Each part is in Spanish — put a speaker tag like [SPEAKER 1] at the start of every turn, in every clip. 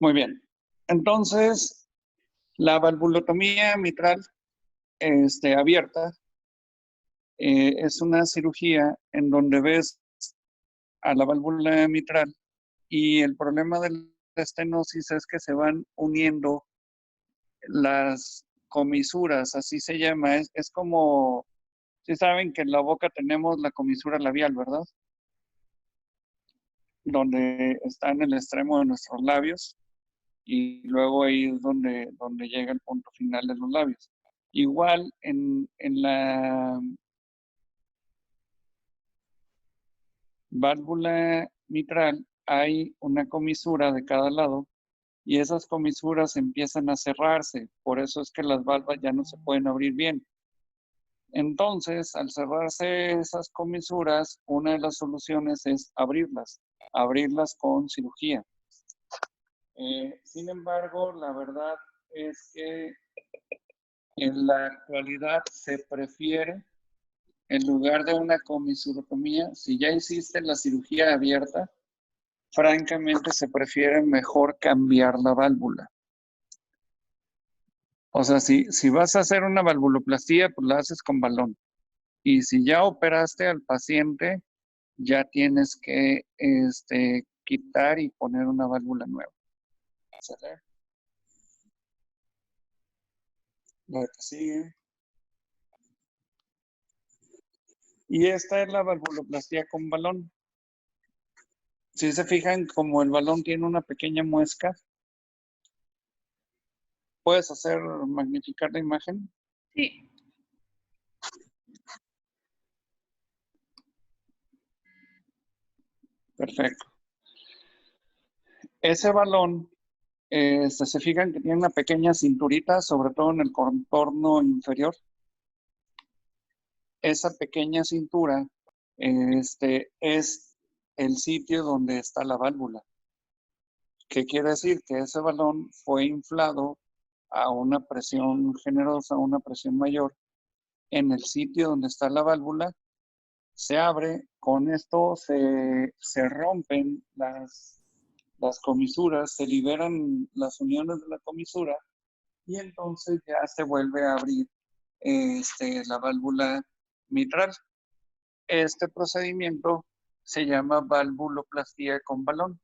[SPEAKER 1] Muy bien. Entonces, la valvulotomía mitral abierta es una cirugía en donde ves a la válvula mitral y el problema de la estenosis es que se van uniendo las comisuras, así se llama. Es como, si saben que en la boca tenemos la comisura labial, ¿verdad? Donde está en el extremo de nuestros labios y luego ahí es donde llega el punto final de los labios. Igual en la válvula mitral hay una comisura de cada lado y esas comisuras empiezan a cerrarse, por eso es que las válvulas ya no se pueden abrir bien. Entonces, al cerrarse esas comisuras, una de las soluciones es abrirlas con cirugía. Sin embargo, la verdad es que en la actualidad se prefiere, en lugar de una comisurotomía, si ya hiciste la cirugía abierta, francamente se prefiere mejor cambiar la válvula. O sea, si vas a hacer una valvuloplastía, pues la haces con balón. Y si ya operaste al paciente, ya tienes que quitar y poner una válvula nueva. ¿Sale? La que sigue. Y esta es la valvuloplastía con balón. Si se fijan, como el balón tiene una pequeña muesca, ¿puedes hacer magnificar la imagen?
[SPEAKER 2] Sí.
[SPEAKER 1] Perfecto. Ese balón, se fijan que tiene una pequeña cinturita, sobre todo en el contorno inferior. Esa pequeña cintura es el sitio donde está la válvula. ¿Qué quiere decir? Que ese balón fue inflado a una presión generosa, a una presión mayor, en el sitio donde está la válvula, se abre, con esto se rompen las comisuras, se liberan las uniones de la comisura y entonces ya se vuelve a abrir la válvula mitral. Este procedimiento se llama valvuloplastía con balón.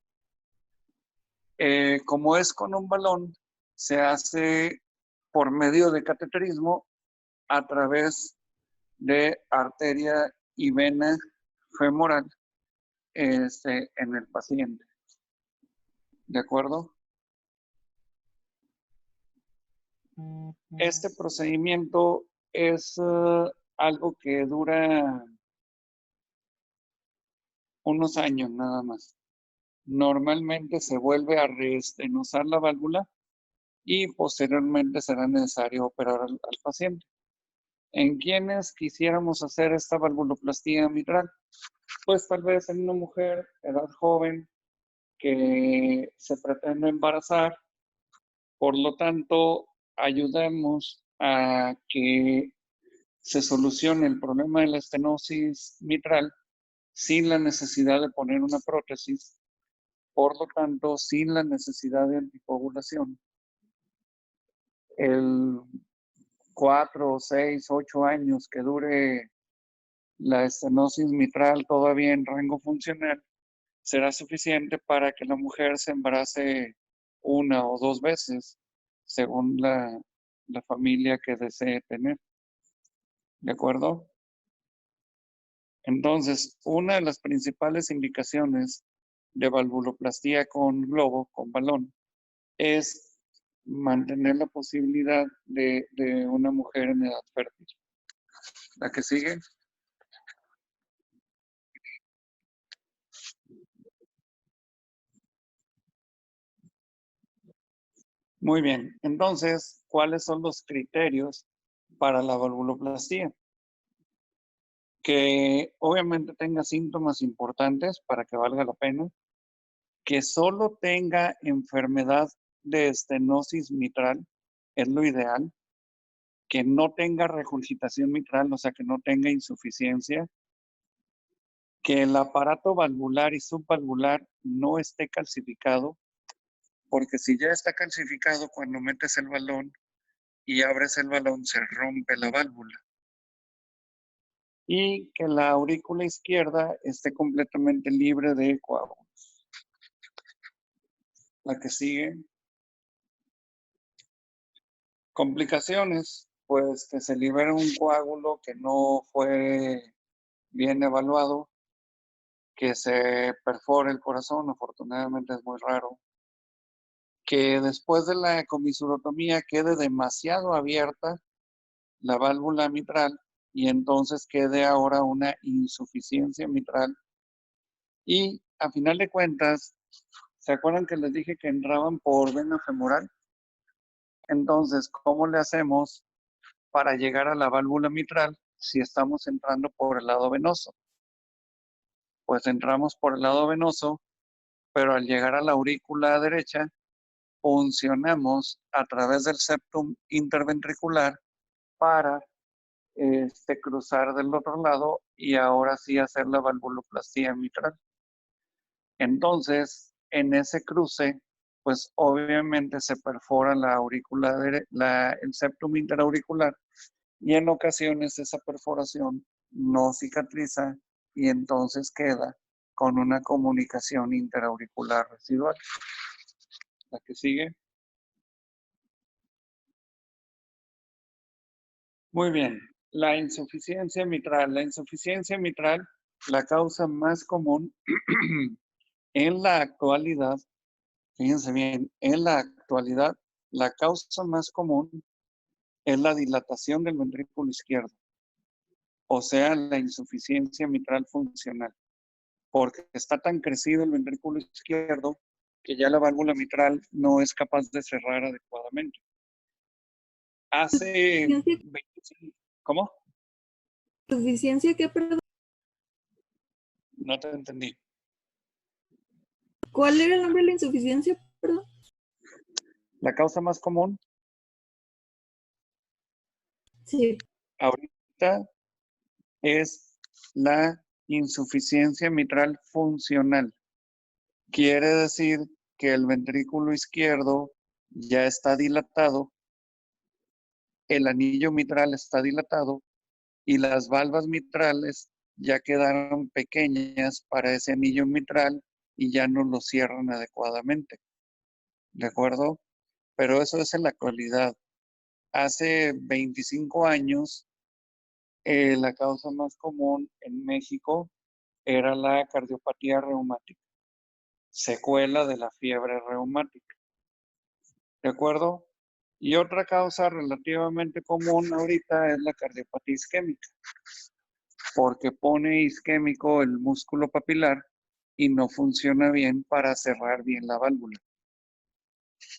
[SPEAKER 1] Como es con un balón, se hace por medio de cateterismo a través de arteria y vena femoral en el paciente. ¿De acuerdo? Este procedimiento es algo que dura unos años nada más. Normalmente se vuelve a reestenosar la válvula y posteriormente será necesario operar al paciente. ¿En quiénes quisiéramos hacer esta valvuloplastía mitral? Pues tal vez en una mujer, edad joven, que se pretende embarazar, por lo tanto, ayudamos a que se solucione el problema de la estenosis mitral sin la necesidad de poner una prótesis, por lo tanto, sin la necesidad de anticoagulación. El 4, 6, 8 años que dure la estenosis mitral todavía en rango funcional será suficiente para que la mujer se embarace 1 o 2 veces, según la familia que desee tener. ¿De acuerdo? Entonces, una de las principales indicaciones de valvuloplastía con globo, con balón, es mantener la posibilidad de una mujer en edad fértil. ¿La que sigue? Muy bien. Entonces, ¿cuáles son los criterios para la valvuloplastía? Que obviamente tenga síntomas importantes para que valga la pena, que solo tenga enfermedad de estenosis mitral, es lo ideal, que no tenga regurgitación mitral, o sea, que no tenga insuficiencia, que el aparato valvular y subvalvular no esté calcificado, porque si ya está calcificado cuando metes el balón y abres el balón, se rompe la válvula. Y que la aurícula izquierda esté completamente libre de coágulos. La que sigue. Complicaciones, pues que se libera un coágulo que no fue bien evaluado, que se perfore el corazón, afortunadamente es muy raro, que después de la comisurotomía quede demasiado abierta la válvula mitral y entonces quede ahora una insuficiencia mitral. Y a final de cuentas, ¿se acuerdan que les dije que entraban por vena femoral? Entonces, ¿cómo le hacemos para llegar a la válvula mitral si estamos entrando por el lado venoso? Pues entramos por el lado venoso, pero al llegar a la aurícula derecha, funcionamos a través del septum interventricular para cruzar del otro lado y ahora sí hacer la valvuloplastía mitral. Entonces, en ese cruce, pues obviamente se perfora la aurícula, el septum interauricular, y en ocasiones esa perforación no cicatriza y entonces queda con una comunicación interauricular residual. La que sigue. Muy bien. La insuficiencia mitral. La insuficiencia mitral, la causa más común en la actualidad, fíjense bien, en la actualidad, la causa más común es la dilatación del ventrículo izquierdo, o sea, la insuficiencia mitral funcional, porque está tan crecido el ventrículo izquierdo que ya la válvula mitral no es capaz de cerrar adecuadamente. Hace 25, ¿cómo?
[SPEAKER 2] ¿Suficiencia qué, perdón?
[SPEAKER 1] No te entendí.
[SPEAKER 2] ¿Cuál era el nombre de la insuficiencia, perdón?
[SPEAKER 1] La causa más común
[SPEAKER 2] Sí.
[SPEAKER 1] ahorita es la insuficiencia mitral funcional. Quiere decir que el ventrículo izquierdo ya está dilatado, el anillo mitral está dilatado y las valvas mitrales ya quedaron pequeñas para ese anillo mitral y ya no lo cierran adecuadamente. ¿De acuerdo? Pero eso es en la actualidad. Hace 25 años, la causa más común en México era la cardiopatía reumática, secuela de la fiebre reumática. ¿De acuerdo? Y otra causa relativamente común ahorita es la cardiopatía isquémica, porque pone isquémico el músculo papilar y no funciona bien para cerrar bien la válvula.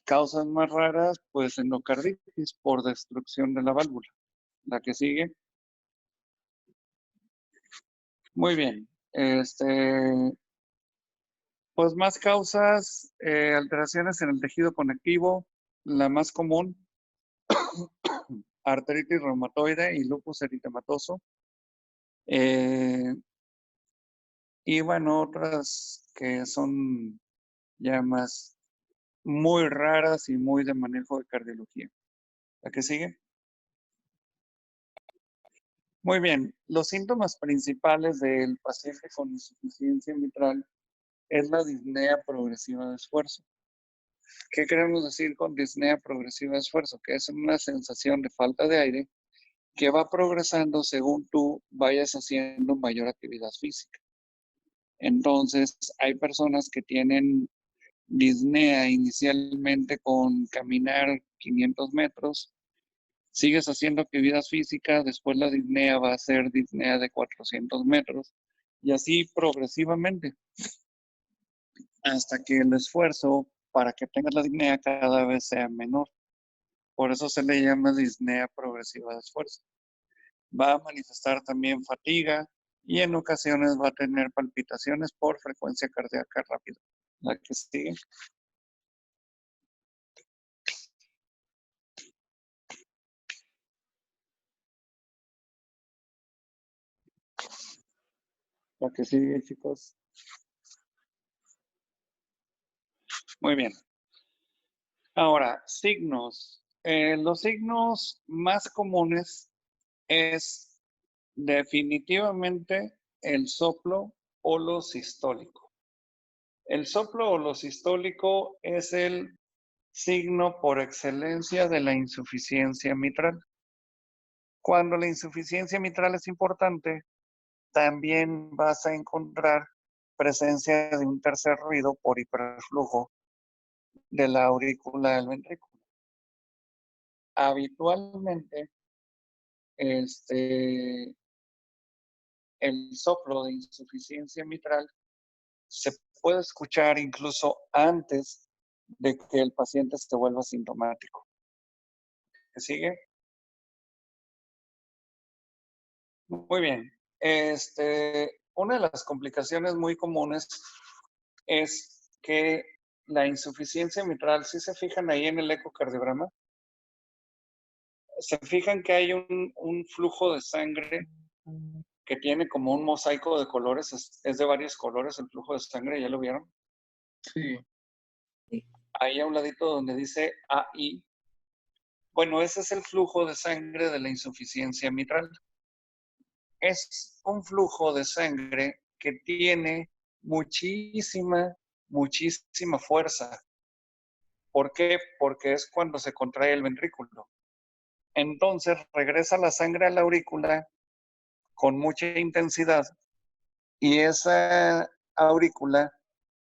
[SPEAKER 1] Causas más raras, pues endocarditis por destrucción de la válvula. La que sigue. Muy bien. Pues más causas, alteraciones en el tejido conectivo. La más común, artritis reumatoide y lupus eritematoso. Y bueno, otras que son ya más muy raras y muy de manejo de cardiología. ¿La que sigue? Muy bien. Los síntomas principales del paciente con insuficiencia mitral es la disnea progresiva de esfuerzo. ¿Qué queremos decir con disnea progresiva de esfuerzo? Que es una sensación de falta de aire que va progresando según tú vayas haciendo mayor actividad física. Entonces, hay personas que tienen disnea inicialmente con caminar 500 metros, sigues haciendo actividad física, después la disnea va a ser disnea de 400 metros y así progresivamente hasta que el esfuerzo para que tengas la disnea cada vez sea menor. Por eso se le llama disnea progresiva de esfuerzo. Va a manifestar también fatiga y en ocasiones va a tener palpitaciones por frecuencia cardíaca rápida. La que sigue. La que sigue, chicos. Muy bien. Ahora, signos. Los signos más comunes es definitivamente el soplo holosistólico. El soplo holosistólico es el signo por excelencia de la insuficiencia mitral. Cuando la insuficiencia mitral es importante, también vas a encontrar presencia de un tercer ruido por hiperflujo de la aurícula del ventrículo. Habitualmente, el soplo de insuficiencia mitral se puede escuchar incluso antes de que el paciente se vuelva sintomático. ¿Me sigue? Muy bien. Una de las complicaciones muy comunes es que la insuficiencia mitral, si se fijan ahí en el ecocardiograma, se fijan que hay un flujo de sangre que tiene como un mosaico de colores, es de varios colores el flujo de sangre, ¿ya lo vieron?
[SPEAKER 3] Sí.
[SPEAKER 1] Ahí a un ladito donde dice AI. Bueno, ese es el flujo de sangre de la insuficiencia mitral. Es un flujo de sangre que tiene muchísima, muchísima fuerza. ¿Por qué? Porque es cuando se contrae el ventrículo. Entonces regresa la sangre a la aurícula con mucha intensidad y esa aurícula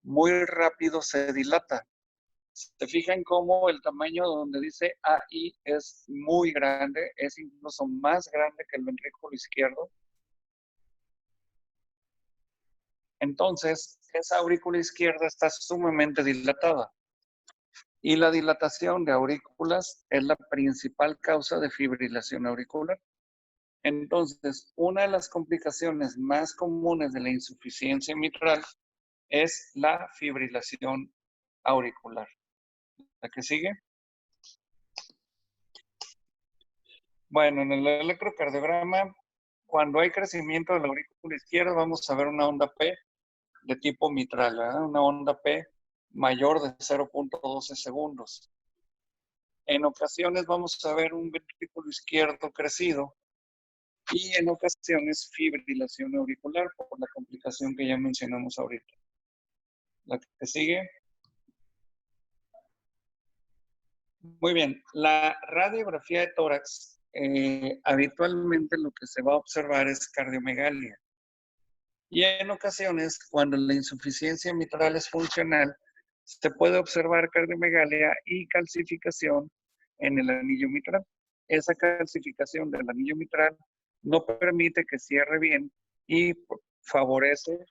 [SPEAKER 1] muy rápido se dilata. Se fijan cómo el tamaño donde dice AI es muy grande, es incluso más grande que el ventrículo izquierdo. Entonces, esa aurícula izquierda está sumamente dilatada. Y la dilatación de aurículas es la principal causa de fibrilación auricular. Entonces, una de las complicaciones más comunes de la insuficiencia mitral es la fibrilación auricular. ¿La que sigue? Bueno, en el electrocardiograma, cuando hay crecimiento de la aurícula izquierda, vamos a ver una onda P de tipo mitral, ¿verdad? Una onda P mayor de 0.12 segundos. En ocasiones vamos a ver un ventrículo izquierdo crecido y en ocasiones fibrilación auricular por la complicación que ya mencionamos ahorita. La que sigue. Muy bien, la radiografía de tórax, habitualmente lo que se va a observar es cardiomegalia. Y en ocasiones, cuando la insuficiencia mitral es funcional, se puede observar cardiomegalia y calcificación en el anillo mitral. Esa calcificación del anillo mitral no permite que cierre bien y favorece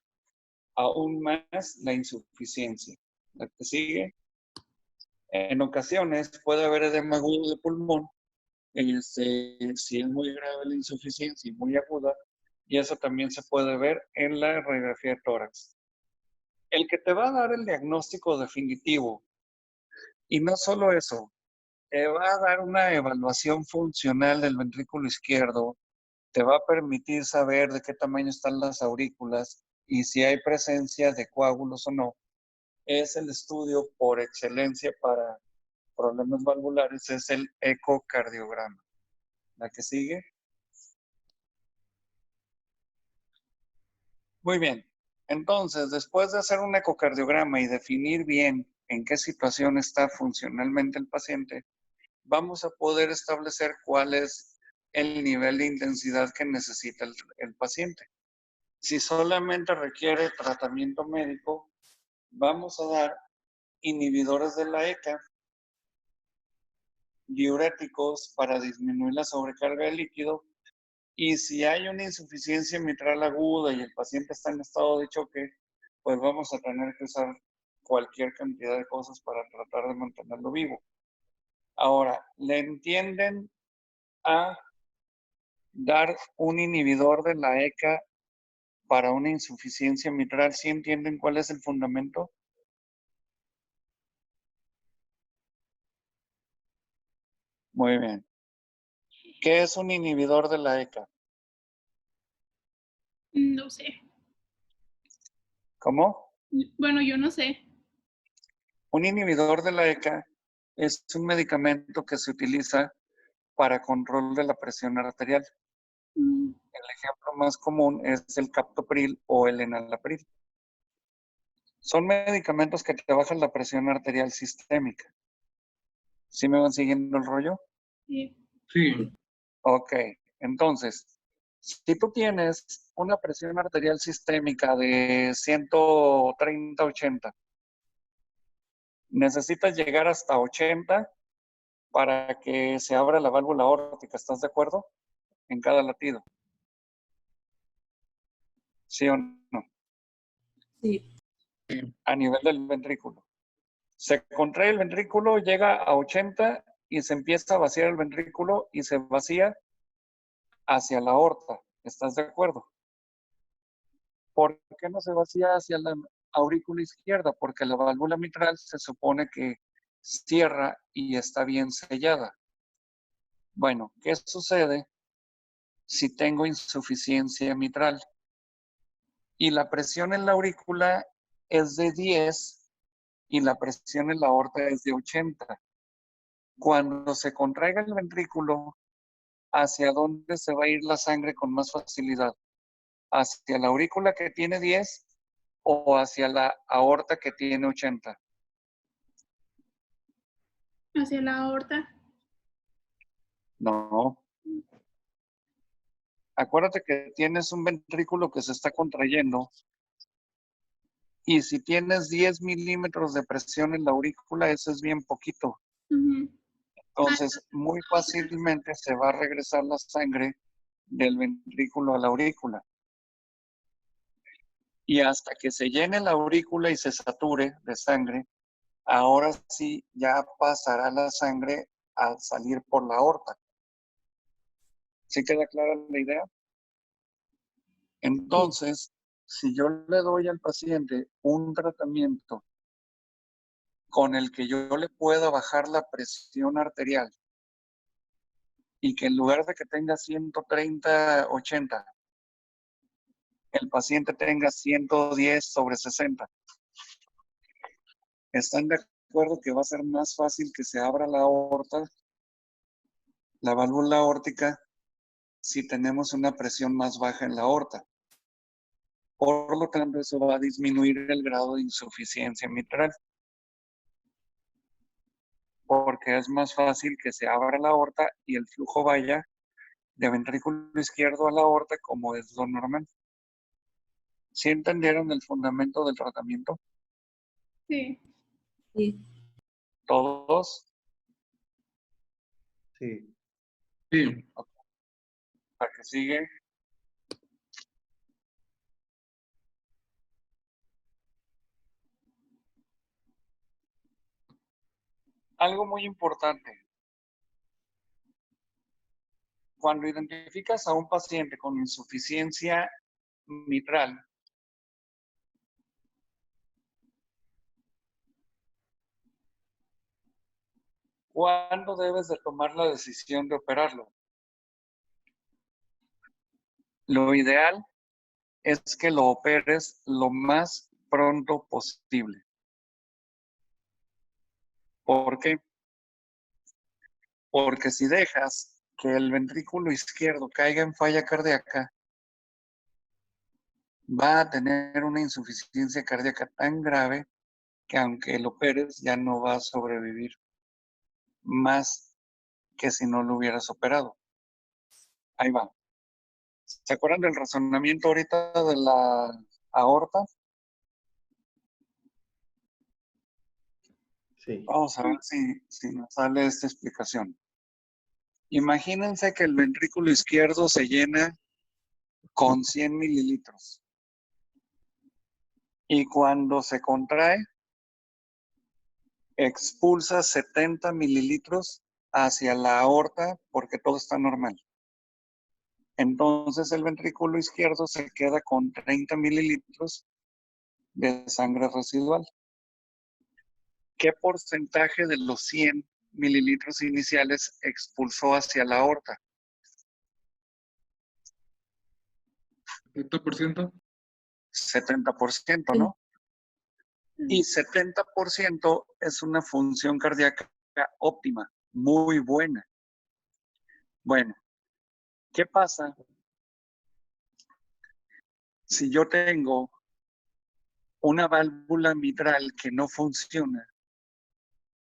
[SPEAKER 1] aún más la insuficiencia. La que sigue. En ocasiones puede haber edema agudo de pulmón, si es muy grave la insuficiencia y muy aguda, y eso también se puede ver en la radiografía de tórax. El que te va a dar el diagnóstico definitivo, y no solo eso, te va a dar una evaluación funcional del ventrículo izquierdo, te va a permitir saber de qué tamaño están las aurículas y si hay presencia de coágulos o no. Es el estudio por excelencia para problemas valvulares, es el ecocardiograma. La que sigue. Muy bien. Entonces, después de hacer un ecocardiograma y definir bien en qué situación está funcionalmente el paciente, vamos a poder establecer cuál es el nivel de intensidad que necesita el paciente. Si solamente requiere tratamiento médico, vamos a dar inhibidores de la ECA, diuréticos para disminuir la sobrecarga de líquido. Y si hay una insuficiencia mitral aguda y el paciente está en estado de choque, pues vamos a tener que usar cualquier cantidad de cosas para tratar de mantenerlo vivo. Ahora, ¿le entienden a dar un inhibidor de la ECA para una insuficiencia mitral? ¿Sí entienden cuál es el fundamento? Muy bien. ¿Qué es un inhibidor de la ECA?
[SPEAKER 4] No sé.
[SPEAKER 1] ¿Cómo?
[SPEAKER 4] Bueno, yo no sé.
[SPEAKER 1] Un inhibidor de la ECA Es un medicamento que se utiliza para control de la presión arterial.
[SPEAKER 2] Mm,
[SPEAKER 1] El ejemplo más común es el captopril o el enalapril. Son medicamentos que te bajan la presión arterial sistémica. ¿Sí me van siguiendo el rollo?
[SPEAKER 3] Sí.
[SPEAKER 4] Sí.
[SPEAKER 1] Ok, entonces, si tú tienes una presión arterial sistémica de 130-80, necesitas llegar hasta 80 para que se abra la válvula aórtica, ¿estás de acuerdo? En cada latido. ¿Sí o no?
[SPEAKER 2] sí.
[SPEAKER 1] A nivel del ventrículo. Se contrae el ventrículo, llega a 80 y se empieza a vaciar el ventrículo y se vacía hacia la aorta. ¿Estás de acuerdo? ¿Por qué no se vacía hacia la aurícula izquierda? Porque la válvula mitral se supone que cierra y está bien sellada. Bueno, ¿qué sucede si tengo insuficiencia mitral? Y la presión en la aurícula es de 10 y la presión en la aorta es de 80. Cuando se contraiga el ventrículo, ¿hacia dónde se va a ir la sangre con más facilidad? ¿Hacia la aurícula que tiene 10 o hacia la aorta que tiene 80?
[SPEAKER 3] Hacia la aorta.
[SPEAKER 1] No. Acuérdate que tienes un ventrículo que se está contrayendo y si tienes 10 milímetros de presión en la aurícula, eso es bien poquito.
[SPEAKER 3] Ujú.
[SPEAKER 1] Entonces, muy fácilmente se va a regresar la sangre del ventrículo a la aurícula. Y hasta que se llene la aurícula y se sature de sangre, ahora sí ya pasará la sangre a salir por la aorta. ¿Sí queda clara la idea? Entonces, si yo le doy al paciente un tratamiento con el que yo le pueda bajar la presión arterial y que en lugar de que tenga 130-80, el paciente tenga 110/60, ¿están de acuerdo que va a ser más fácil que se abra la aorta, la válvula aórtica, si tenemos una presión más baja en la aorta? Por lo tanto, eso va a disminuir el grado de insuficiencia mitral, porque es más fácil que se abra la aorta y el flujo vaya de ventrículo izquierdo a la aorta como es lo normal. ¿Sí entendieron el fundamento del tratamiento?
[SPEAKER 3] Sí.
[SPEAKER 2] Sí.
[SPEAKER 1] ¿Todos?
[SPEAKER 4] Sí. Sí.
[SPEAKER 1] ¿Para qué sigue? Algo muy importante. Cuando identificas a un paciente con insuficiencia mitral, ¿cuándo debes de tomar la decisión de operarlo? Lo ideal es que lo operes lo más pronto posible. ¿Por qué? Porque si dejas que el ventrículo izquierdo caiga en falla cardíaca, va a tener una insuficiencia cardíaca tan grave que aunque lo operes ya no va a sobrevivir más que si no lo hubieras operado. Ahí va. ¿Se acuerdan del razonamiento ahorita de la aorta?
[SPEAKER 4] Sí.
[SPEAKER 1] Vamos a ver si nos sale esta explicación. Imagínense que el ventrículo izquierdo se llena con 100 mililitros. Y cuando se contrae, expulsa 70 mililitros hacia la aorta porque todo está normal. Entonces el ventrículo izquierdo se queda con 30 mililitros de sangre residual. ¿Qué porcentaje de los 100 mililitros iniciales expulsó hacia la aorta?
[SPEAKER 4] 70%.
[SPEAKER 1] 70%, ¿no? Y 70% es una función cardíaca óptima, muy buena. Bueno, ¿qué pasa si yo tengo una válvula mitral que no funciona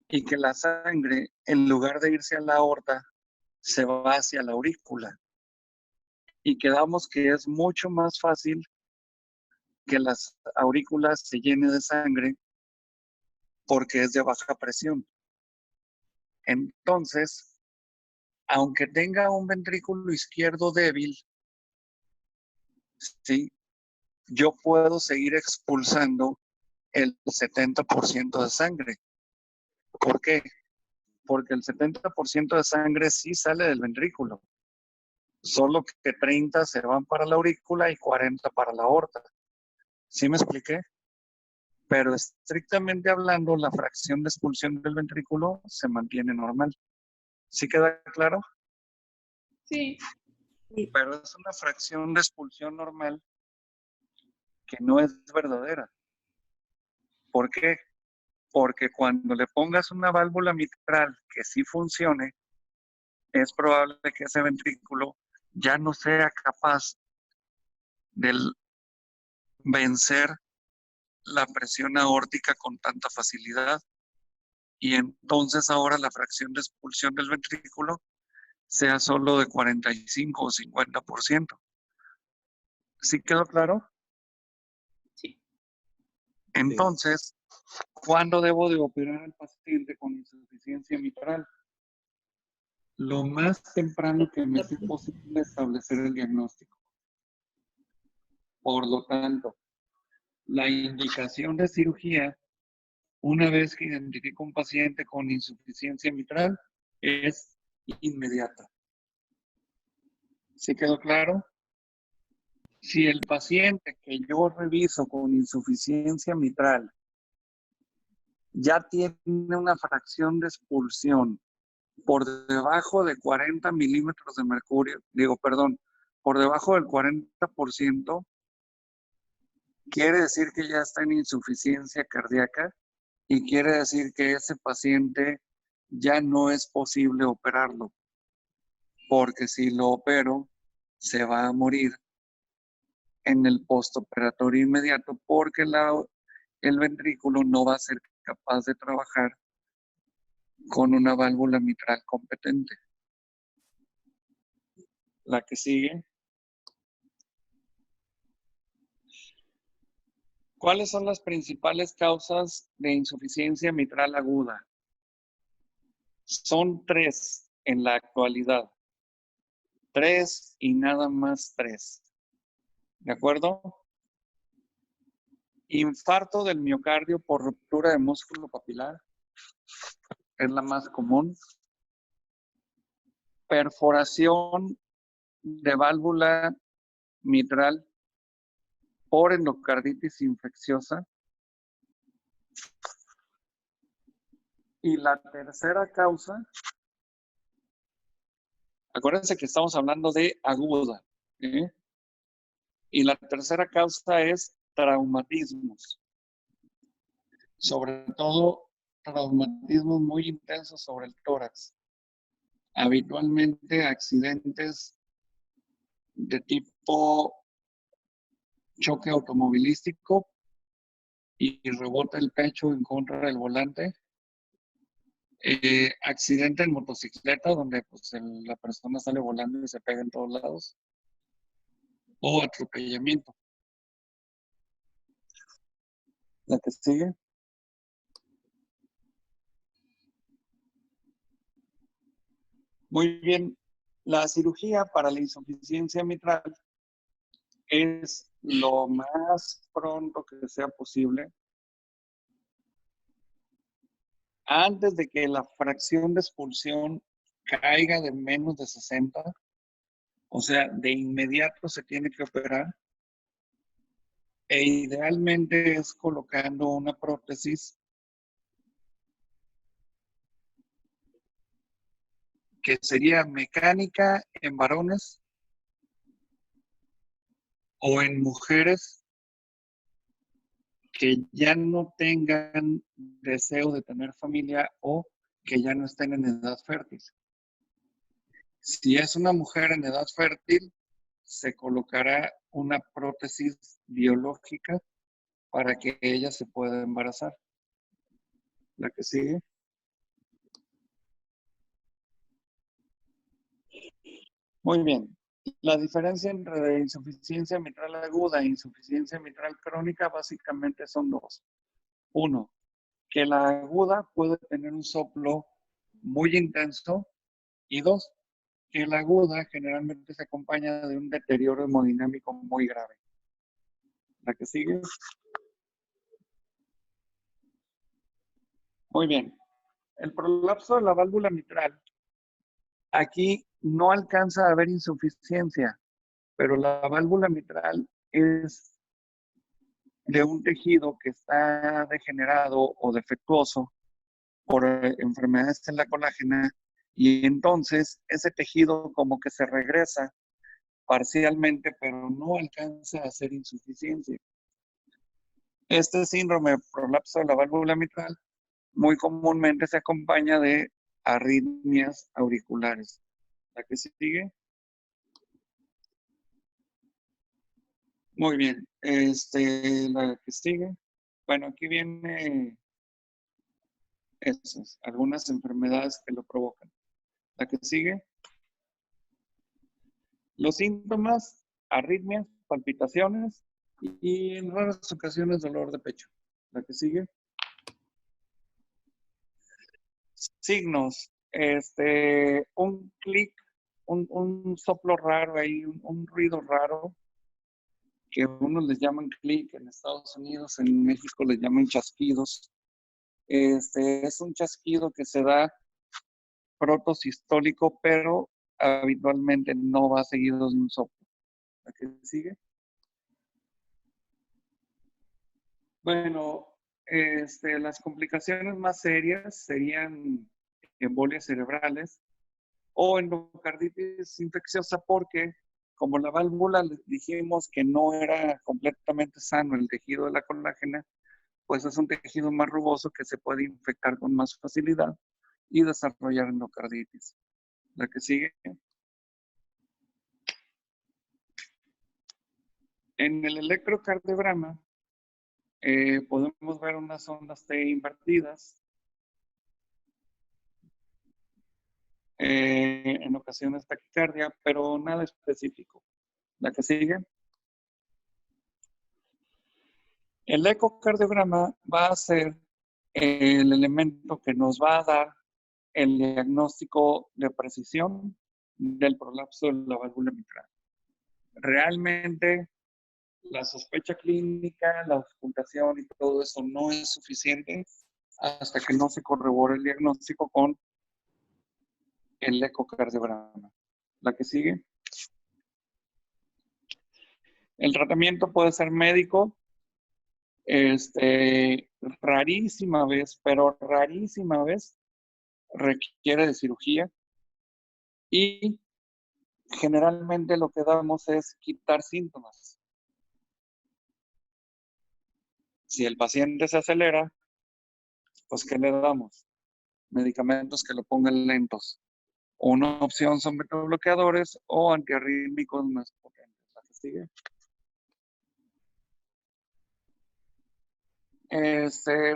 [SPEAKER 1] y que la sangre, en lugar de irse a la aorta, se va hacia la aurícula? Y quedamos que es mucho más fácil que las aurículas se llenen de sangre porque es de baja presión. Entonces, aunque tenga un ventrículo izquierdo débil, ¿sí?, yo puedo seguir expulsando el 70% de sangre. ¿Por qué? Porque el 70% de sangre sí sale del ventrículo, solo que 30 se van para la aurícula y 40 para la aorta. ¿Sí me expliqué? Pero estrictamente hablando, la fracción de expulsión del ventrículo se mantiene normal. ¿Sí queda claro?
[SPEAKER 3] Sí.
[SPEAKER 2] Sí.
[SPEAKER 1] Pero es una fracción de expulsión normal que no es verdadera. ¿Por qué? Porque cuando le pongas una válvula mitral que sí funcione, es probable que ese ventrículo ya no sea capaz de vencer la presión aórtica con tanta facilidad. Y entonces ahora la fracción de expulsión del ventrículo sea solo de 45 o 50%. ¿Sí quedó claro?
[SPEAKER 3] Sí.
[SPEAKER 1] Entonces, ¿cuándo debo de operar al paciente con insuficiencia mitral? Lo más temprano que me sea posible establecer el diagnóstico. Por lo tanto, la indicación de cirugía, una vez que identifico un paciente con insuficiencia mitral, es inmediata. ¿Sí quedó claro? Si el paciente que yo reviso con insuficiencia mitral ya tiene una fracción de expulsión por debajo de 40 milímetros de mercurio, por debajo del 40%, quiere decir que ya está en insuficiencia cardíaca y quiere decir que ese paciente ya no es posible operarlo, porque si lo opero, se va a morir en el postoperatorio inmediato porque el ventrículo no va a ser capaz de trabajar con una válvula mitral competente. La que sigue. ¿Cuáles son las principales causas de insuficiencia mitral aguda? Son 3 en la actualidad. 3 y nada más 3. ¿De acuerdo? Infarto del miocardio por ruptura de músculo papilar. Es la más común. Perforación de válvula mitral por endocarditis infecciosa. Y la tercera causa, acuérdense que estamos hablando de aguda, ¿eh? Y la tercera causa es traumatismos. Sobre todo traumatismos muy intensos sobre el tórax. Habitualmente accidentes de tipo choque automovilístico y rebota el pecho en contra del volante. Accidente en motocicleta donde pues, la persona sale volando y se pega en todos lados. O atropellamiento. La que sigue. Muy bien. La cirugía para la insuficiencia mitral es lo más pronto que sea posible. Antes de que la fracción de expulsión caiga de menos de 60, o sea, de inmediato se tiene que operar. E idealmente es colocando una prótesis que sería mecánica en varones o en mujeres que ya no tengan deseo de tener familia o que ya no estén en edad fértil. Si es una mujer en edad fértil, se colocará una prótesis biológica para que ella se pueda embarazar. La que sigue. Muy bien. La diferencia entre insuficiencia mitral aguda e insuficiencia mitral crónica básicamente son dos. Uno, que la aguda puede tener un soplo muy intenso. Y dos, que la aguda generalmente se acompaña de un deterioro hemodinámico muy grave. La que sigue. Muy bien. El prolapso de la válvula mitral. Aquí no alcanza a haber insuficiencia, pero la válvula mitral es de un tejido que está degenerado o defectuoso por enfermedades en la colágena, y entonces ese tejido como que se regresa parcialmente, pero no alcanza a ser insuficiencia. Este síndrome de prolapso de la válvula mitral muy comúnmente se acompaña de arritmias auriculares. La que sigue. Muy bien. La que sigue. Bueno, aquí viene esas, algunas enfermedades que lo provocan. La que sigue. Los síntomas, arritmias, palpitaciones y en raras ocasiones dolor de pecho. La que sigue. Signos, un clic, un soplo raro ahí, un ruido raro, que unos les llaman clic en Estados Unidos, en México les llaman chasquidos. Es un chasquido que se da protosistólico, pero habitualmente no va seguido de un soplo. ¿La que sigue? Bueno, las complicaciones más serias serían embolias cerebrales o endocarditis infecciosa, porque como la válvula dijimos que no era completamente sano el tejido de la colágena, pues es un tejido más rugoso que se puede infectar con más facilidad y desarrollar endocarditis. La que sigue. En el electrocardiograma podemos ver unas ondas T invertidas. En ocasiones taquicardia, pero nada específico. La que sigue. El ecocardiograma va a ser el elemento que nos va a dar el diagnóstico de precisión del prolapso de la válvula mitral. Realmente la sospecha clínica, la auscultación y todo eso no es suficiente hasta que no se corrobore el diagnóstico con el ecocardiograma. La que sigue. El tratamiento puede ser médico, rarísima vez, pero rarísima vez requiere de cirugía, y generalmente lo que damos es quitar síntomas. Si el paciente se acelera, pues ¿qué le damos? Medicamentos que lo pongan lentos. Una opción son betabloqueadores o antiarrítmicos más potentes. La que sigue.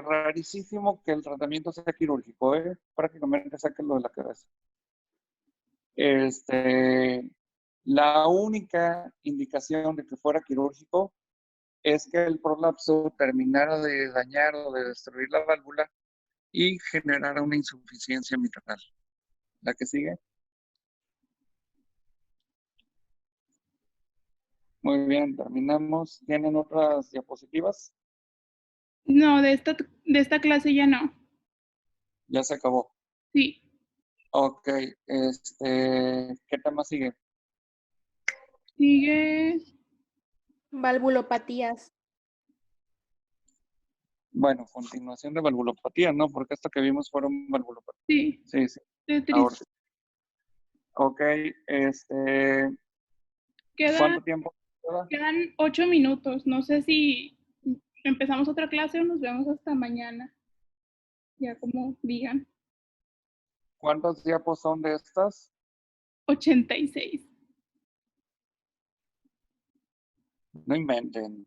[SPEAKER 1] Rarísimo que el tratamiento sea quirúrgico, prácticamente sáquenlo de la cabeza. La única indicación de que fuera quirúrgico es que el prolapso terminara de dañar o de destruir la válvula y generara una insuficiencia mitral. La que sigue. Muy bien, terminamos. ¿Tienen otras diapositivas?
[SPEAKER 3] No, de esta clase ya no.
[SPEAKER 1] Ya se acabó.
[SPEAKER 3] Sí.
[SPEAKER 1] Ok, ¿qué tema sigue?
[SPEAKER 3] Sigue.
[SPEAKER 2] Valvulopatías.
[SPEAKER 1] Bueno, continuación de valvulopatía, ¿no? Porque esto que vimos fueron valvulopatías.
[SPEAKER 3] Sí.
[SPEAKER 1] Sí, sí.
[SPEAKER 3] Ahora.
[SPEAKER 1] Ok, ¿cuánto tiempo queda?
[SPEAKER 3] Quedan 8 minutos. No sé si empezamos otra clase o nos vemos hasta mañana. Ya como digan.
[SPEAKER 1] ¿Cuántos diapos son de estas?
[SPEAKER 3] 86.
[SPEAKER 1] No inventen.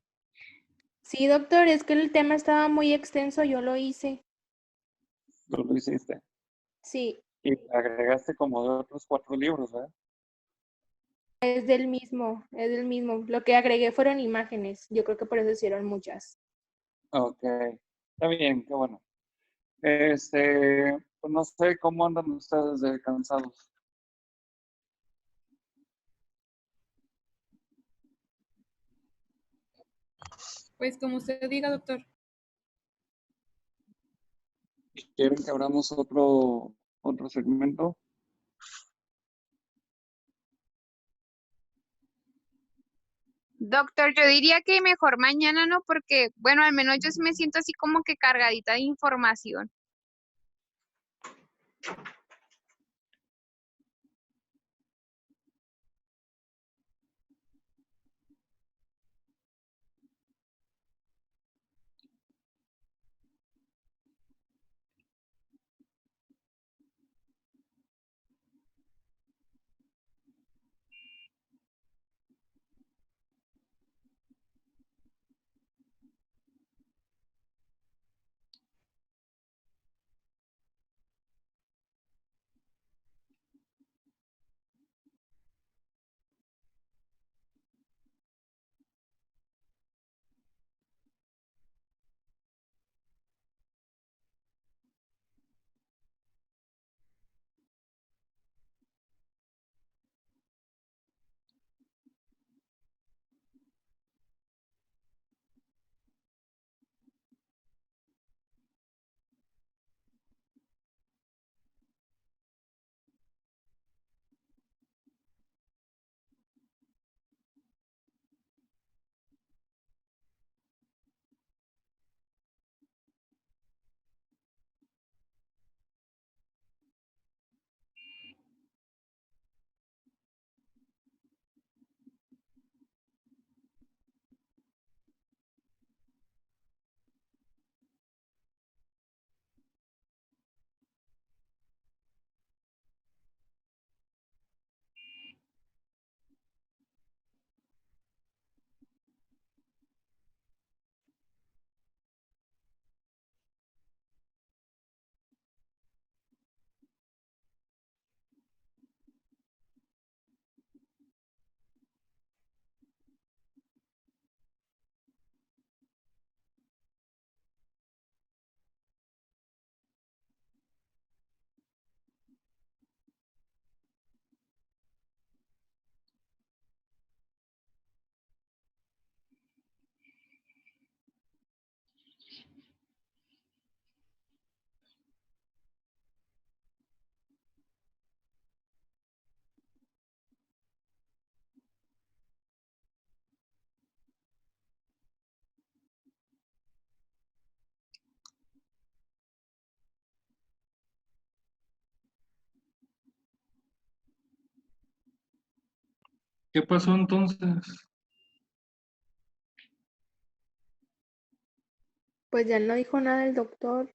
[SPEAKER 5] Sí, doctor, es que el tema estaba muy extenso, yo lo hice.
[SPEAKER 1] Tú lo hiciste.
[SPEAKER 5] Sí,
[SPEAKER 1] Y le agregaste como de otros 4 libros, ¿verdad?
[SPEAKER 5] es del mismo, es del mismo. Lo que agregué fueron imágenes. Yo creo que por eso hicieron muchas.
[SPEAKER 1] Ok. Está bien, qué bueno. Pues no sé cómo andan ustedes de cansados.
[SPEAKER 2] Pues como usted diga, doctor.
[SPEAKER 1] ¿Quieren que abramos otro segmento?
[SPEAKER 6] Doctor, yo diría que mejor mañana, ¿no? Porque, bueno, al menos yo sí me siento así como que cargadita de información.
[SPEAKER 4] ¿Qué pasó entonces?
[SPEAKER 5] Pues ya no dijo nada el doctor.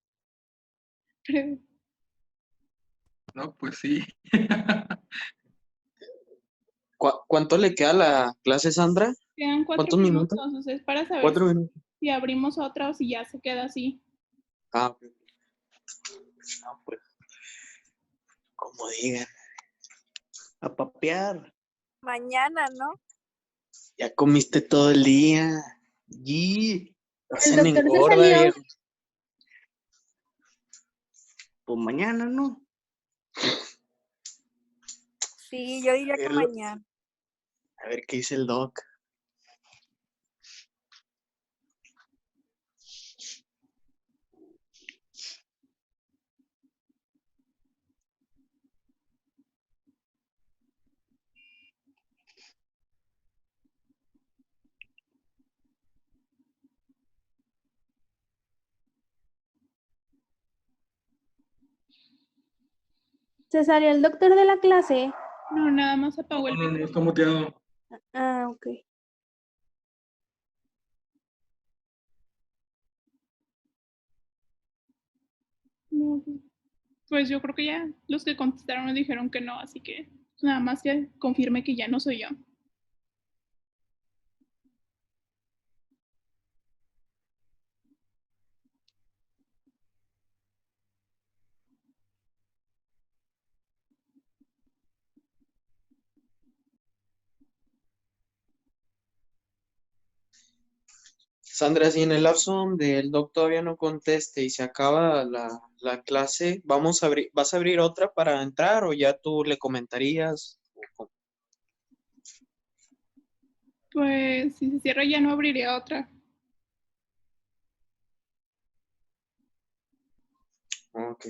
[SPEAKER 4] No, pues sí.
[SPEAKER 7] ¿Cuánto le queda a la clase, Sandra?
[SPEAKER 3] Quedan 4
[SPEAKER 7] ¿Cuántos minutos?
[SPEAKER 3] minutos. O sea, es para saber
[SPEAKER 7] 4 minutos.
[SPEAKER 3] si abrimos otra o si ya se queda así.
[SPEAKER 7] Ah, ok. Ah, pues, como digan. A papear.
[SPEAKER 8] Mañana, ¿no?
[SPEAKER 7] Ya comiste todo el día. Y
[SPEAKER 5] El
[SPEAKER 7] se
[SPEAKER 5] doctor se
[SPEAKER 7] engorda,
[SPEAKER 5] salió.
[SPEAKER 7] viejo. Pues mañana, ¿no?
[SPEAKER 8] Sí, yo diría que
[SPEAKER 7] Verlo.
[SPEAKER 8] mañana.
[SPEAKER 7] A ver qué dice el doc.
[SPEAKER 5] ¿Se salió el doctor de la clase?
[SPEAKER 3] No, nada más apagó el
[SPEAKER 4] No,
[SPEAKER 3] micrófono.
[SPEAKER 4] está muteado.
[SPEAKER 5] Ah, ok.
[SPEAKER 3] No, pues, Pues yo creo que ya los que contestaron me dijeron que no, así que nada más que confirme que ya no soy yo.
[SPEAKER 7] Sandra, si en el lapso donde el doc todavía no conteste y se acaba la clase, ¿vas a abrir otra para entrar o ya tú le comentarías?
[SPEAKER 3] Pues si se cierra ya no abriría otra.
[SPEAKER 7] Ok.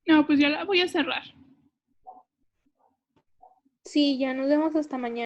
[SPEAKER 3] No, pues ya la voy a cerrar.
[SPEAKER 5] Sí, ya nos vemos hasta mañana.